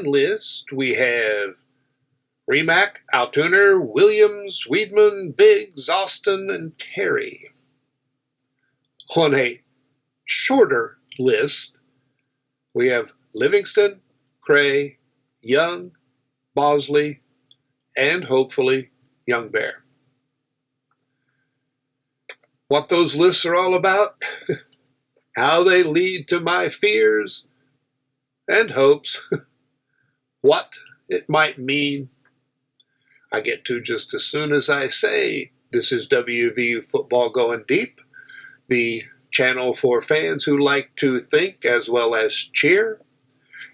on list, we have Remack, Altuner, Williams, Weedman, Biggs, Austin, and Terry. On a shorter list, we have Livingston, Cray, Young, Bosley, and hopefully Young Bear. What those lists are all about, how they lead to my fears and hopes, what it might mean, I get to just as soon as I say. This is WVU Football Going Deep, the channel for fans who like to think as well as cheer.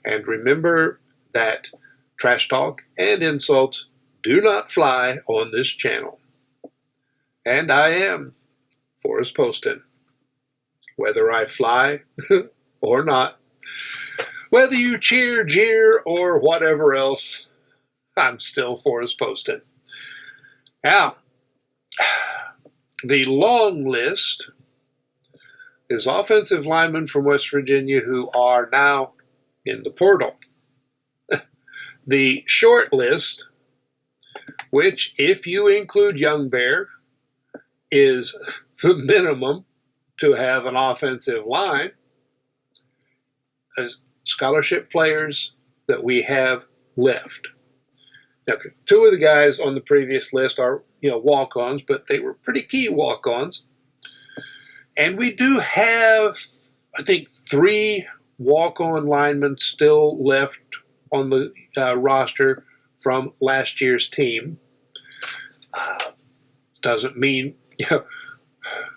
And remember that trash talk and insults do not fly on this channel. And I am Forrest Poston. Whether I fly or not, whether you cheer, jeer, or whatever else, I'm still Forrest Poston. Now, the long list is offensive linemen from West Virginia who are now in the portal. The short list, which, if you include Young Bear, is the minimum to have an offensive line, as scholarship players that we have left. Now, two of the guys on the previous list are, walk-ons, but they were pretty key walk-ons. And we do have, I think, 3 walk-on linemen still left on the roster from last year's team. Doesn't mean,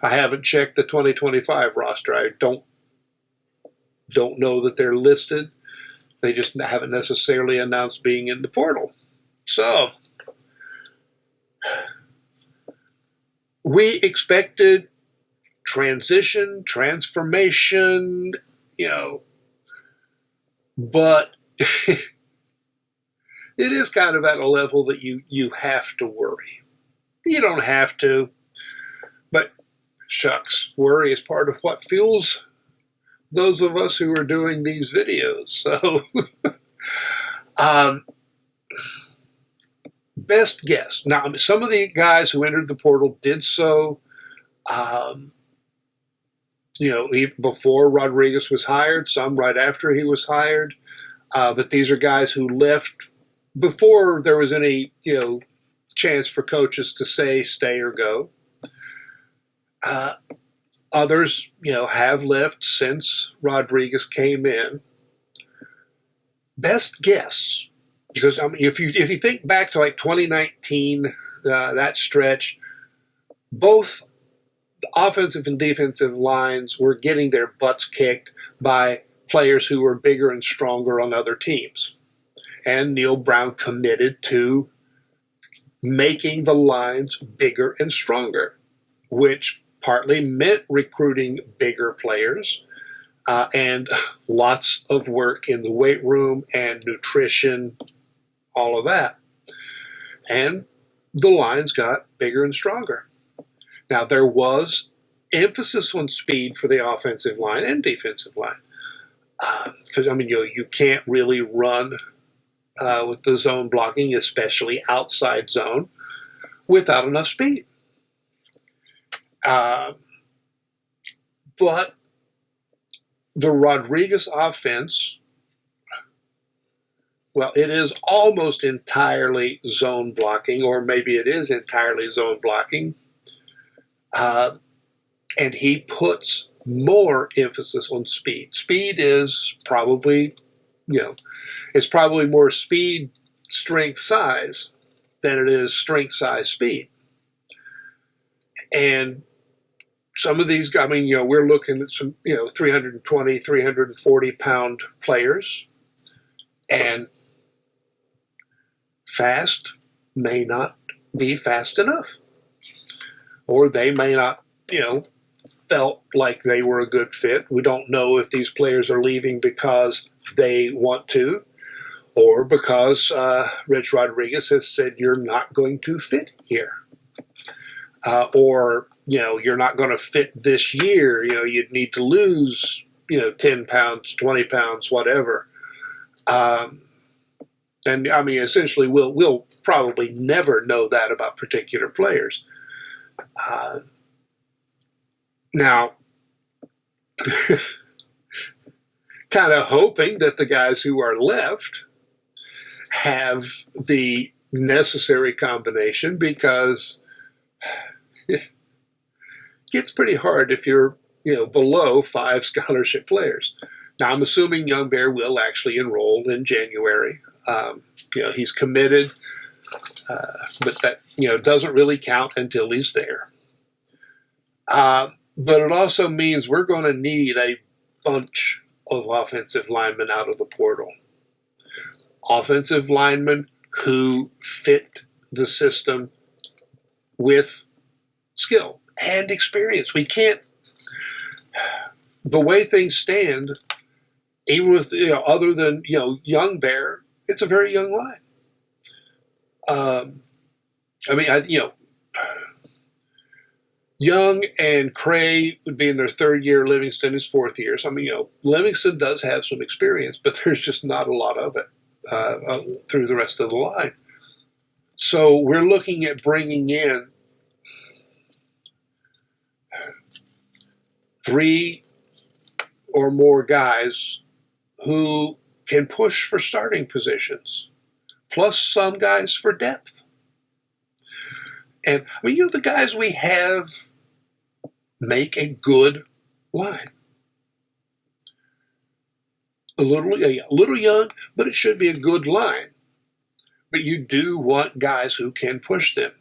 I haven't checked the 2025 roster. I don't know that they're listed. They just haven't necessarily announced being in the portal. So, we expected transition, transformation, but it is kind of at a level that you have to worry. You don't have to, but shucks, worry is part of what fuels those of us who are doing these videos. So, best guess. Now, some of the guys who entered the portal did so, before Rodriguez was hired, some right after he was hired. But these are guys who left before there was any, chance for coaches to say stay or go. Others, have left since Rodriguez came in. Best guess, because if you think back to like 2019, that stretch, both the offensive and defensive lines were getting their butts kicked by players who were bigger and stronger on other teams. And Neil Brown committed to making the lines bigger and stronger, which partly meant recruiting bigger players and lots of work in the weight room and nutrition, all of that. And the lines got bigger and stronger. Now, there was emphasis on speed for the offensive line and defensive line. Because, you can't really run with the zone blocking, especially outside zone, without enough speed. But the Rodriguez offense, well, it is almost entirely zone blocking, or maybe it is entirely zone blocking. And he puts more emphasis on speed. Speed is probably, it's probably more speed, strength, size than it is strength, size, speed. And some of these, we're looking at some, 320, 340 pound players, and fast may not be fast enough. Or they may not, felt like they were a good fit. We don't know if these players are leaving because they want to, or because Rich Rodriguez has said you're not going to fit here. Or, you're not going to fit this year. You'd need to lose, 10 pounds, 20 pounds, whatever. And I mean, essentially, we'll probably never know that about particular players. Now, kind of hoping that the guys who are left have the necessary combination, because it gets pretty hard if you're below 5 scholarship players. Now, I'm assuming Young Bear will actually enroll in January. He's committed, but that doesn't really count until he's there. But it also means we're going to need a bunch of offensive linemen out of the portal. Offensive linemen who fit the system with skill and experience. We can't, the way things stand, even with, other than, Young Bear, it's a very young line. Young and Cray would be in their 3rd year. Livingston is 4th year. So, Livingston does have some experience, but there's just not a lot of it through the rest of the line. So we're looking at bringing in 3 or more guys who can push for starting positions, plus some guys for depth. And the guys we have make a good line. A little young, but it should be a good line. But you do want guys who can push them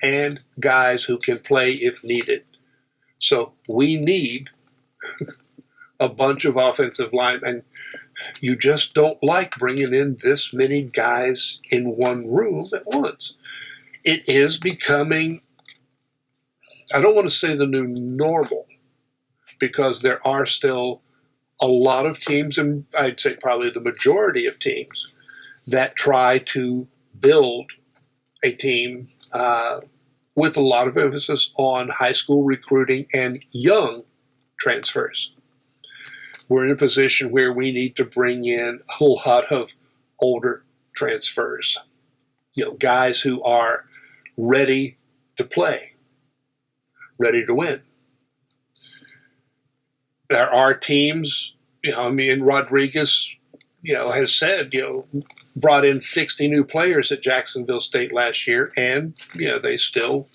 and guys who can play if needed. So we need a bunch of offensive linemen. You just don't like bringing in this many guys in one room at once. It is becoming, I don't want to say the new normal, because there are still a lot of teams, and I'd say probably the majority of teams, that try to build a team with a lot of emphasis on high school recruiting and young transfers. We're in a position where we need to bring in a lot of older transfers, guys who are ready to play, ready to win. There are teams, Rodriguez, has said, brought in 60 new players at Jacksonville State last year, and, they still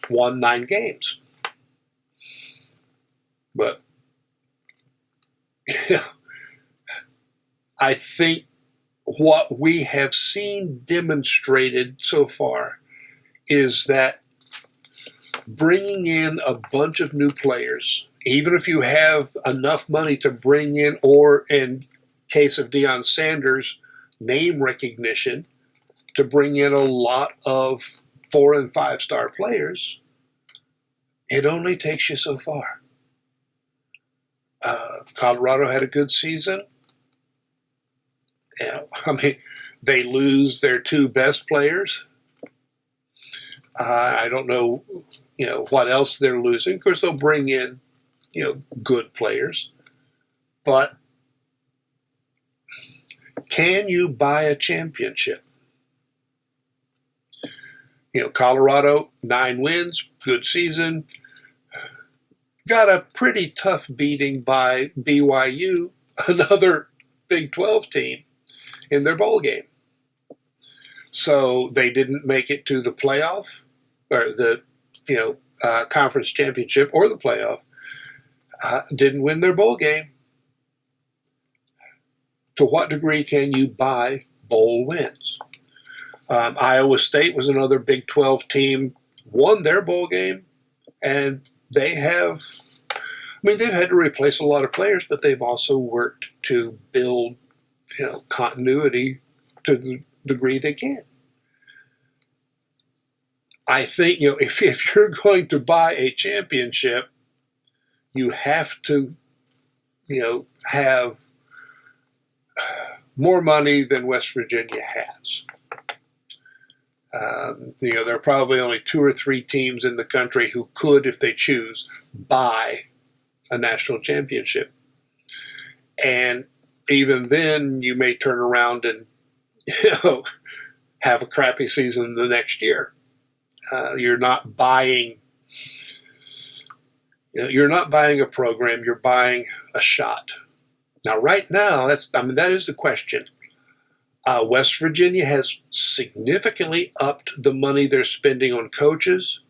won 9 games. But, I think what we have seen demonstrated so far is that bringing in a bunch of new players, even if you have enough money to bring in, or in case of Deion Sanders, name recognition, to bring in a lot of 4 and 5 star players, it only takes you so far. Colorado had a good season. They lose their 2 best players. I don't know, what else they're losing. Of course, they'll bring in, good players. But can you buy a championship? Colorado, 9 wins, good season. Got a pretty tough beating by BYU, another Big 12 team, in their bowl game. So they didn't make it to the playoff, or the conference championship, or the playoff. Didn't win their bowl game. To what degree can you buy bowl wins? Iowa State was another Big 12 team, won their bowl game, and they've had to replace a lot of players, but they've also worked to build, continuity to the degree they can. I think, if you're going to buy a championship, you have to, have more money than West Virginia has. There are probably only 2 or 3 teams in the country who could, if they choose, buy a national championship. And even then, you may turn around and, you know, have a crappy season the next year. You're not buying. You're not buying a program. You're buying a shot. Now, right now, that is the question. West Virginia has significantly upped the money they're spending on coaches.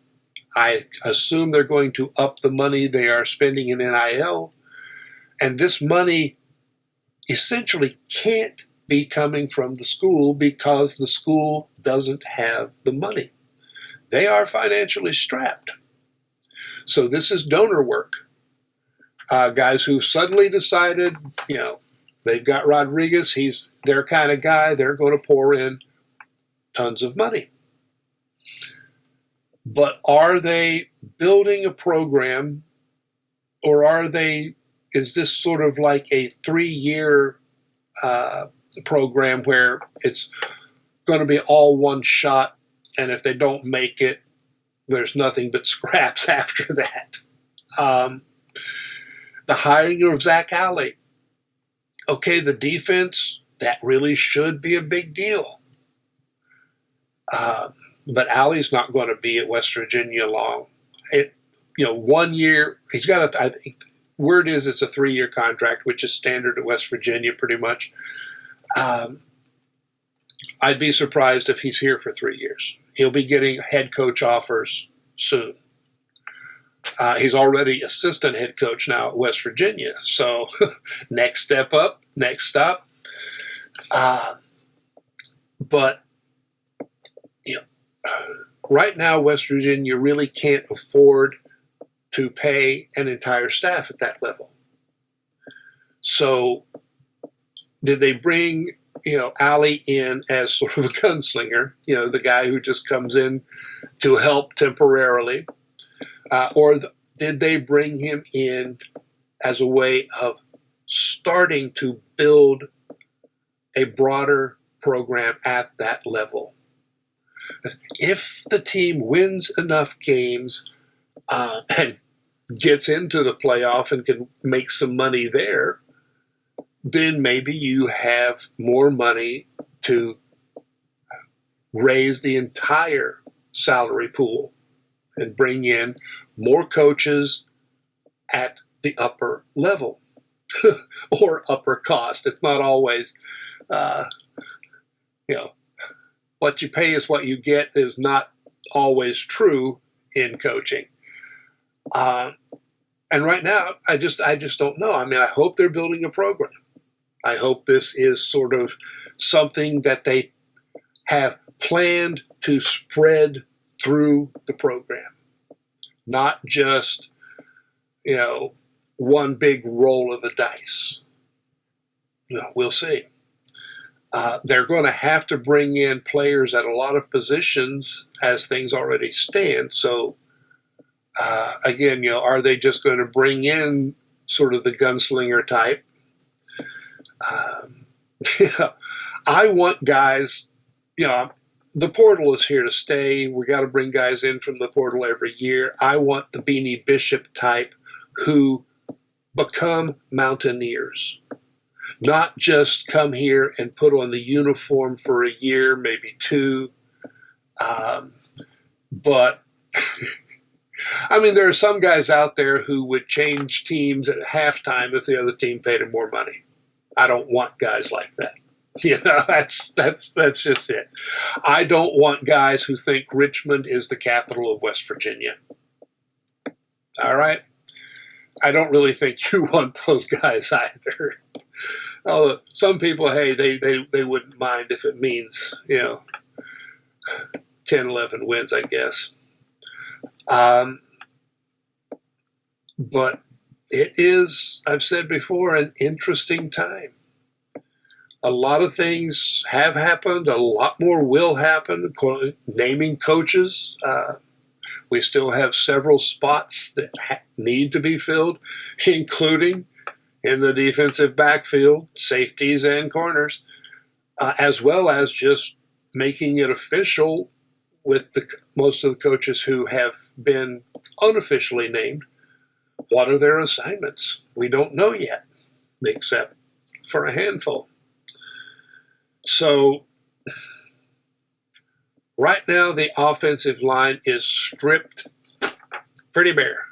I assume they're going to up the money they are spending in NIL. And this money essentially can't be coming from the school because the school doesn't have the money. They are financially strapped. So this is donor work. Guys who suddenly decided, they've got Rodriguez, he's their kind of guy, they're going to pour in tons of money. But are they building a program, or is this sort of like a 3-year program where it's going to be all one shot, and if they don't make it, there's nothing but scraps after that? The hiring of Zach Alley. Okay, the defense, that really should be a big deal. But Alley's not going to be at West Virginia long. 1 year, he's got I think word is it's a 3-year contract, which is standard at West Virginia pretty much. I'd be surprised if he's here for 3 years. He'll be getting head coach offers soon. He's already assistant head coach now at West Virginia. So next step up, next stop. But right now, West Virginia really can't afford to pay an entire staff at that level. So did they bring, Alley in as sort of a gunslinger, the guy who just comes in to help temporarily? Did they bring him in as a way of starting to build a broader program at that level? If the team wins enough games and gets into the playoff and can make some money there, then maybe you have more money to raise the entire salary pool and bring in more coaches at the upper level or upper cost. It's not always, what you pay is what you get is not always true in coaching. And right now, I just don't know. I mean, I hope they're building a program. I hope this is sort of something that they have planned to spread through the program, not just, one big roll of the dice. We'll see. They're going to have to bring in players at a lot of positions as things already stand. So, again, are they just going to bring in sort of the gunslinger type? I want guys, the portal is here to stay. We got to bring guys in from the portal every year. I want the Beanie Bishop type who become Mountaineers. Not just come here and put on the uniform for a year, maybe 2. But, there are some guys out there who would change teams at halftime if the other team paid them more money. I don't want guys like that. That's just it. I don't want guys who think Richmond is the capital of West Virginia. All right? I don't really think you want those guys either. Although some people, hey, they wouldn't mind if it means, 10, 11 wins, I guess. But it is, I've said before, an interesting time. A lot of things have happened. A lot more will happen. Naming coaches. We still have several spots that need to be filled, including in the defensive backfield, safeties and corners, as well as just making it official with most of the coaches who have been unofficially named. What are their assignments? We don't know yet, except for a handful. So Right now, the offensive line is stripped pretty bare.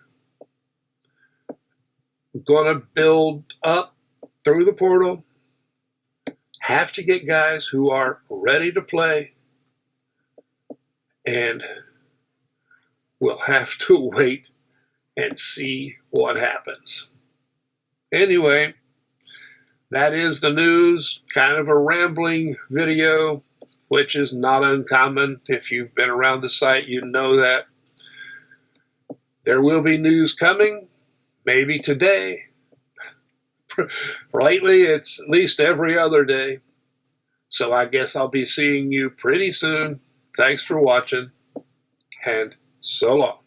Going to build up through the portal. Have to get guys who are ready to play. And we'll have to wait and see what happens. Anyway, that is the news. Kind of a rambling video, which is not uncommon. If you've been around the site, you know that. There will be news coming, maybe today. Lately, it's at least every other day. So I guess I'll be seeing you pretty soon. Thanks for watching, and so long.